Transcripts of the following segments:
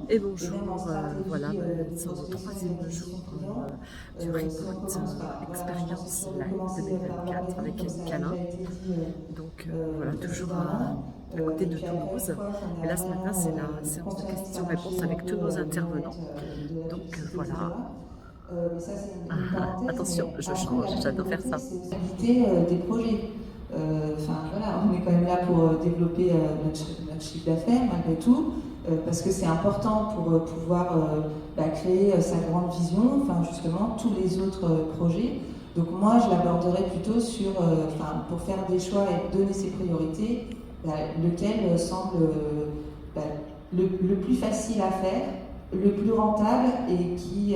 Et bonjour, voilà, c'est au troisième jour du Reboot Expérience Live 2024 avec Yannick Calin. Donc voilà, toujours à côté de Toulouse. Et là, ce matin, c'est la séance de questions-réponses avec tous nos intervenants. Donc voilà. Attention, je change, j'adore faire ça. Des projets. Enfin voilà, on est quand même là pour développer notre chiffre d'affaires malgré tout, parce que c'est important pour pouvoir créer sa grande vision, enfin justement tous les autres projets. Donc moi je l'aborderai plutôt sur, pour faire des choix et donner ses priorités, lequel semble bah, le plus facile à faire, le plus rentable et qui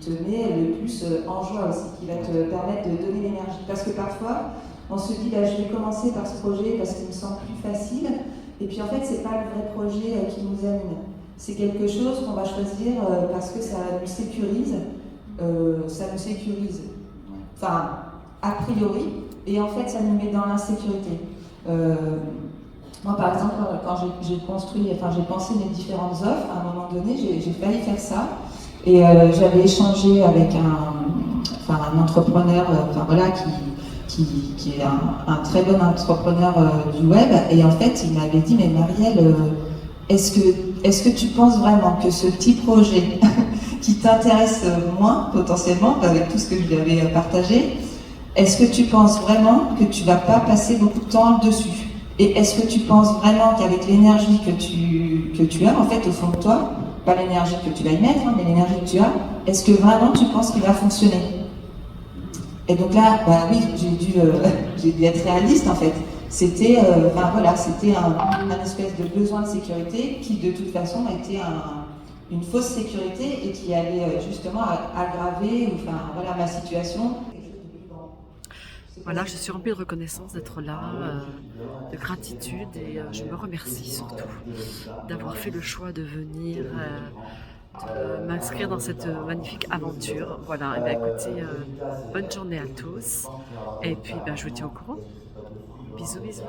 te met le plus en joie aussi, qui va te permettre de donner l'énergie. Parce que parfois, on se dit, là, je vais commencer par ce projet parce qu'il me semble plus facile, et puis en fait, c'est pas le vrai projet qui nous anime. C'est quelque chose qu'on va choisir parce que ça nous sécurise, enfin, a priori, et en fait, ça nous met dans l'insécurité. Moi, par exemple, quand j'ai pensé mes différentes offres, à un moment donné, j'ai failli faire ça. Et j'avais échangé avec un entrepreneur qui est un très bon entrepreneur du web. Et en fait, il m'avait dit, mais Marielle, est-ce que tu penses vraiment que ce petit projet qui t'intéresse moins, potentiellement, avec tout ce que je lui avais partagé, est-ce que tu penses vraiment que tu vas pas passer beaucoup de temps dessus? Et est-ce que tu penses vraiment qu'avec l'énergie que tu as, en fait, au fond de toi, pas l'énergie que tu vas y mettre, mais l'énergie que tu as, est-ce que vraiment tu penses qu'il va fonctionner? Et donc là, oui, j'ai dû être réaliste, en fait. C'était c'était un espèce de besoin de sécurité qui, de toute façon, était une fausse sécurité et qui allait justement aggraver ma situation. Voilà, je suis remplie de reconnaissance d'être là, de gratitude et je me remercie surtout d'avoir fait le choix de venir, de m'inscrire dans cette magnifique aventure. Voilà, et bien écoutez, bonne journée à tous et puis je vous tiens au courant. Bisous, bisous.